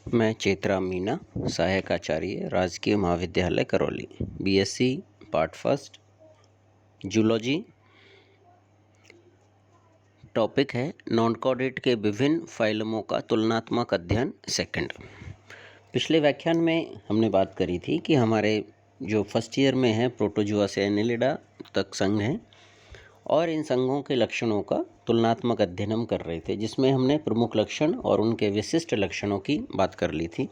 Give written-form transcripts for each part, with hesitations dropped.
मैं चेतरा मीना, सहायक आचार्य, राजकीय महाविद्यालय Karauli, BSc part first zoology. Topic है नॉन कॉर्डेट के विभिन्न फाइलमों का तुलनात्मक अध्ययन सेकंड। पिछले व्याख्यान में हमने बात करी थी कि हमारे जो फर्स्ट ईयर में है प्रोटोजुआ से एनेलिडा तक संघ हैं और इन संघों के लक्षणों का तुलनात्मक अध्ययन हम कर रहे थे, जिसमें हमने प्रमुख लक्षण और उनके विशिष्ट लक्षणों की बात कर ली थी।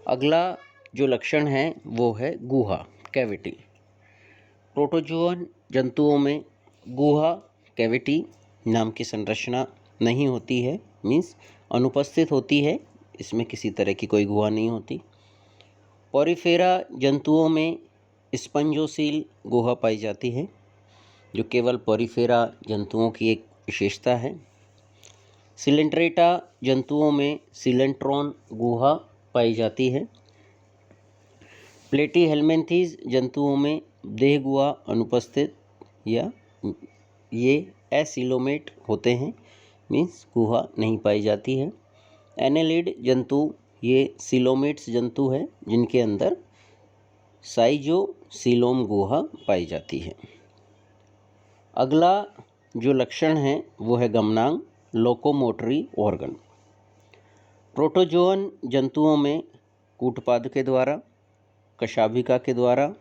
अगला जो लक्षण है वो है गुहा, कैविटी। प्रोटोजुअन जंतुओं में गुहा, कैविटी नाम की संरचना नहीं होती है, मीन्स अनुपस्थित होती है, इसमें किसी तरह की कोई गुहा नहीं होती। पॉरीफेरा जंतुओं में स्पंजोसील गुहा पाई जाती है, जो केवल पॉरीफेरा जंतुओं की एक विशेषता है। सिलेंट्रेटा जंतुओं में सिलेंट्रॉन गुहा पाई जाती है। प्लेटीहेल्मिन्थीज जंतुओं में देह गुहा अनुपस्थित या ये एसिलोमेट होते हैं, मीन्स गुहा नहीं पाई जाती है। एनेलिड जंतु ये सिलोमेट्स जंतु है जिनके अंदर साइजोसीलोम गुहा पाई जाती है। अगला जो लक्षण है वो है गमनांग, लोकोमोटरी ऑर्गन। प्रोटोजोअन जंतुओं में कूटपाद के द्वारा, कशाभिका के द्वारा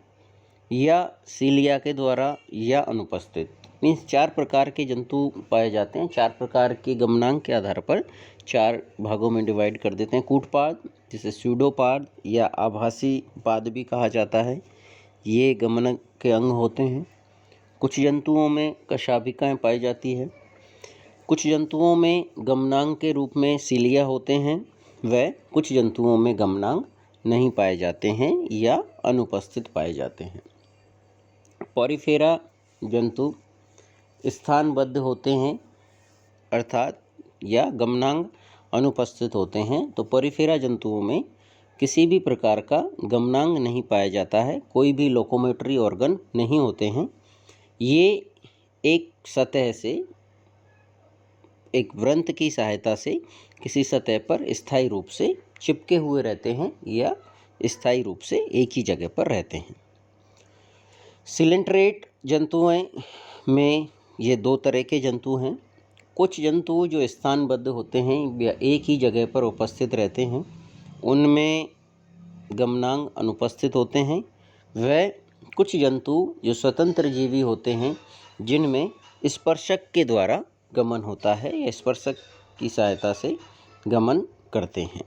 या सीलिया के द्वारा या अनुपस्थित, मीन्स 4 प्रकार के जंतु पाए जाते हैं। 4 प्रकार के गमनांग के आधार पर 4 भागों में डिवाइड कर देते हैं। कूटपाद, जिसे स्यूडोपाद या आभासी पाद भी कहा जाता है, ये गमन के अंग होते हैं। कुछ जंतुओं में कशाभिकाएँ पाई जाती है। कुछ जंतुओं में गमनांग के रूप में सीलिया होते हैं व कुछ जंतुओं में गमनांग नहीं पाए जाते हैं या अनुपस्थित पाए जाते हैं। पॉरीफेरा जंतु स्थानबद्ध होते हैं, अर्थात या गमनांग अनुपस्थित होते हैं। तो पॉरीफेरा जंतुओं में किसी भी प्रकार का गमनांग नहीं पाया जाता है, कोई भी लोकोमोटरी ऑर्गन नहीं होते हैं। ये एक सतह से, एक वृंत की सहायता से किसी सतह पर स्थायी रूप से चिपके हुए रहते हैं या स्थायी रूप से एक ही जगह पर रहते हैं। सिलेंट्रेट जंतुओं में ये 2 तरह के जंतु हैं। कुछ जंतु जो स्थानबद्ध होते हैं या एक ही जगह पर उपस्थित रहते हैं, उनमें गमनांग अनुपस्थित होते हैं। व कुछ जंतु जो स्वतंत्र जीवी होते हैं, जिनमें स्पर्शक के द्वारा गमन होता है या स्पर्शक की सहायता से गमन करते हैं।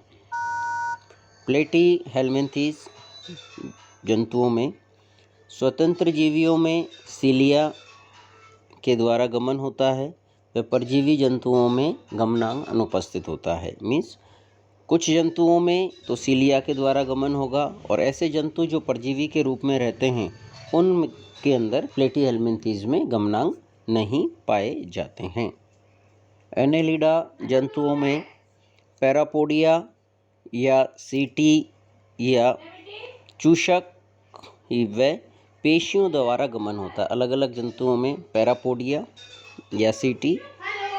प्लेटीहेल्मिन्थीज जंतुओं में स्वतंत्र जीवियों में सीलिया के द्वारा गमन होता है व परजीवी जंतुओं में गमनांग अनुपस्थित होता है। मीन्स कुछ जंतुओं में तो सीलिया के द्वारा गमन होगा और ऐसे जंतु जो परजीवी के रूप में रहते हैं उनके अंदर प्लेटीहेल्मिन्थीज में गमनांग नहीं पाए जाते हैं। एनेलिडा जंतुओं में पैरापोडिया या सीटी या चूषक व पेशियों द्वारा गमन होता है। अलग अलग जंतुओं में पैरापोडिया या सीटी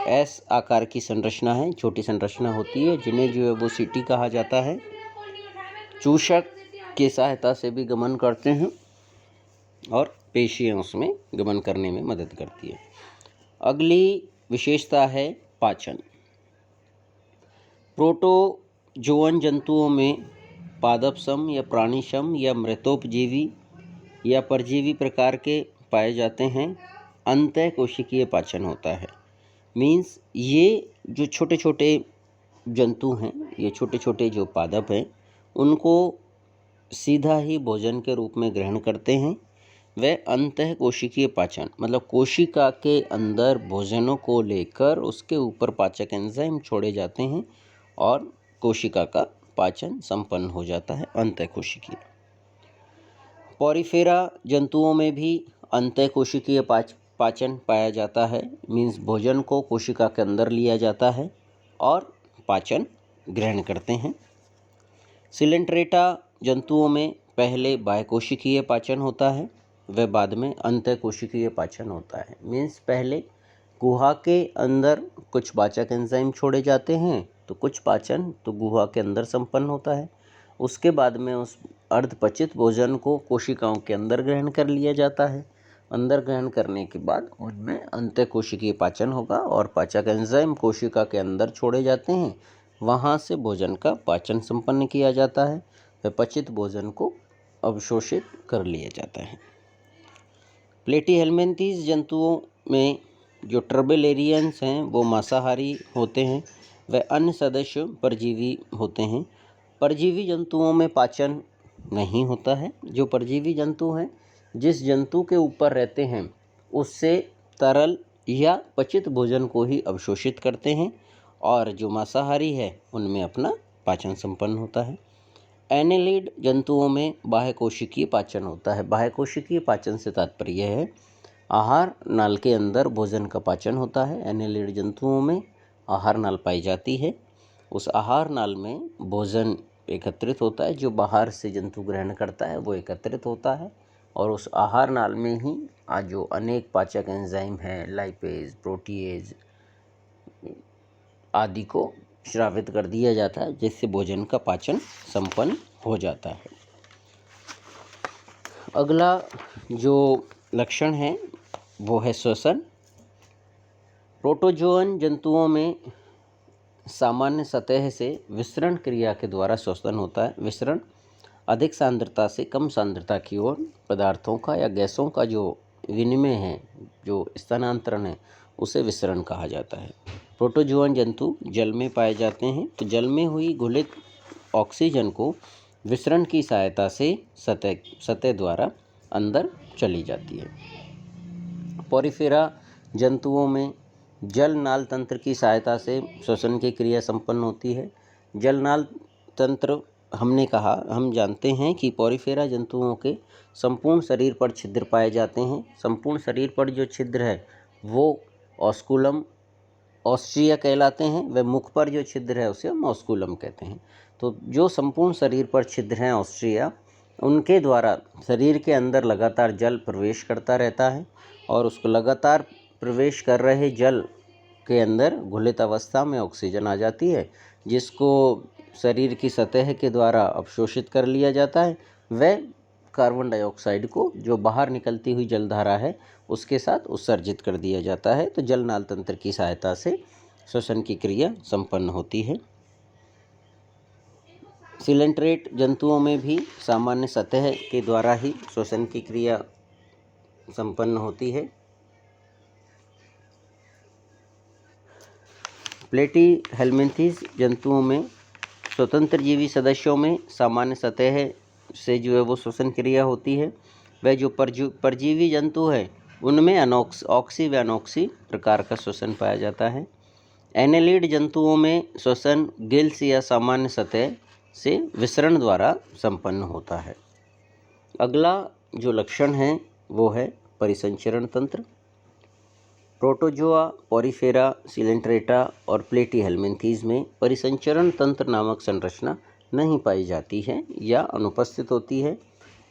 एस आकार की संरचना है, छोटी संरचना होती है, जिन्हें जो है वो सीटी कहा जाता है। चूषक की सहायता से भी गमन करते हैं और पेशियाँ उसमें गमन करने में मदद करती है। अगली विशेषता है पाचन। प्रोटोजोअन जंतुओं में पादपसम या प्राणीसम या मृतोपजीवी या परजीवी प्रकार के पाए जाते हैं। अंतः कोशिकीय पाचन होता है। मीन्स ये जो छोटे छोटे जंतु हैं, ये छोटे छोटे जो पादप हैं, उनको सीधा ही भोजन के रूप में ग्रहण करते हैं। व अंतः कोशिकीय पाचन मतलब कोशिका के अंदर भोजनों को लेकर उसके ऊपर पाचक एंजाइम छोड़े जाते हैं और कोशिका का पाचन संपन्न हो जाता है, अंतः कोशिकीय। पॉरीफेरा जंतुओं में भी अंतः कोशिकीय पाचन पाया जाता है। मीन्स भोजन को कोशिका के अंदर लिया जाता है और पाचन ग्रहण करते हैं। सिलेंट्रेटा जंतुओं में पहले बाह्यकोशिकीय पाचन होता है व बाद में अंतःकोशिकीय पाचन होता है। मीन्स पहले गुहा के अंदर कुछ पाचक एंजाइम छोड़े जाते हैं तो कुछ पाचन तो गुहा के अंदर संपन्न होता है। उसके बाद में उस अर्धपचित भोजन को कोशिकाओं के अंदर ग्रहण कर लिया जाता है। अंदर ग्रहण करने के बाद उनमें अंतःकोशिकीय पाचन होगा और पाचक एंजाइम कोशिका के अंदर छोड़े जाते हैं। वहाँ से भोजन का पाचन संपन्न किया जाता है। वह पचित भोजन को अवशोषित कर लिया जाता है। प्लेटीहेल्मिन्थीज जंतुओं में जो ट्रबेलेरियंस हैं वो मांसाहारी होते हैं। वह अन्य सदस्य परजीवी होते हैं। परजीवी जंतुओं में पाचन नहीं होता है। जो परजीवी जंतु हैं, जिस जंतु के ऊपर रहते हैं उससे तरल या पचित भोजन को ही अवशोषित करते हैं, और जो मांसाहारी है उनमें अपना पाचन संपन्न होता है। एनेलिड जंतुओं में बाह्य कोशिकीय पाचन होता है। बाह्य कोशिकीय पाचन से तात्पर्य है आहार नाल के अंदर भोजन का पाचन होता है। एनेलिड जंतुओं में आहार नाल पाई जाती है। उस आहार नाल में भोजन एकत्रित होता है। जो बाहर से जंतु ग्रहण करता है वो एकत्रित होता है, और उस आहार नाल में ही जो अनेक पाचक एंजाइम हैं, लाइपेज, प्रोटीएज आदि को स्रावित कर दिया जाता है, जिससे भोजन का पाचन संपन्न हो जाता है। अगला जो लक्षण है वो है श्वसन। प्रोटोजोअन जंतुओं में सामान्य सतह से विसरण क्रिया के द्वारा श्वसन होता है। विसरण अधिक सांद्रता से कम सांद्रता की ओर पदार्थों का या गैसों का जो विनिमय है, जो स्थानांतरण है, उसे विसरण कहा जाता है। प्रोटोजोअन जंतु जल में पाए जाते हैं, तो जल में हुई घुलित ऑक्सीजन को विसरण की सहायता से सतह द्वारा अंदर चली जाती है। पोरिफेरा जंतुओं में जल नाल तंत्र की सहायता से श्वसन की क्रिया संपन्न होती है। जल नाल तंत्र हम जानते हैं कि पोरिफेरा जंतुओं के संपूर्ण शरीर पर छिद्र पाए जाते हैं। संपूर्ण शरीर पर जो छिद्र है वो ऑस्कुलम ऑस्ट्रिया कहलाते हैं। वह मुख पर जो छिद्र है उसे हम ऑस्कुलम कहते हैं। तो जो संपूर्ण शरीर पर छिद्र हैं ऑस्ट्रिया, उनके द्वारा शरीर के अंदर लगातार जल प्रवेश करता रहता है, और उसको लगातार प्रवेश कर रहे जल के अंदर घुलित अवस्था में ऑक्सीजन आ जाती है, जिसको शरीर की सतह के द्वारा अवशोषित कर लिया जाता है। वह कार्बन डाइऑक्साइड को जो बाहर निकलती हुई जलधारा है उसके साथ उत्सर्जित कर दिया जाता है। तो जल नाल तंत्र की सहायता से श्वसन की क्रिया संपन्न होती है। सिलेंट्रेट जंतुओं में भी सामान्य सतह के द्वारा ही श्वसन की क्रिया संपन्न होती है। प्लेटीहेल्मिन्थीज जंतुओं में स्वतंत्र जीवी सदस्यों में सामान्य सतह से जो है वो श्वसन क्रिया होती है। वह जो परजीवी जंतु है उनमें ऑक्सी व अनॉक्सी प्रकार का श्वसन पाया जाता है। एनेलिड जंतुओं में श्वसन गिल्स या सामान्य सतह से विसरण द्वारा संपन्न होता है। अगला जो लक्षण है वो है परिसंचरण तंत्र। प्रोटोजोआ, पोरिफेरा, सिलेंट्रेटा और प्लेटीहेल्मिन्थीज में परिसंचरण तंत्र नामक संरचना नहीं पाई जाती है या अनुपस्थित होती है।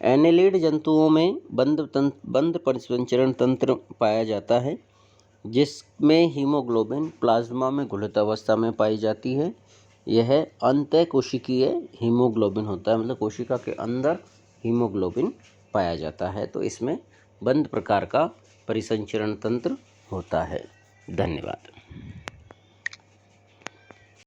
एनेलिड जंतुओं में बंद परिसंचरण तंत्र पाया जाता है, जिसमें हीमोग्लोबिन प्लाज्मा में घुलित अवस्था में पाई जाती है। यह अंतःकोशिकीय हीमोग्लोबिन होता है, मतलब कोशिका के अंदर हीमोग्लोबिन पाया जाता है। तो इसमें बंद प्रकार का परिसंचरण तंत्र होता है। धन्यवाद।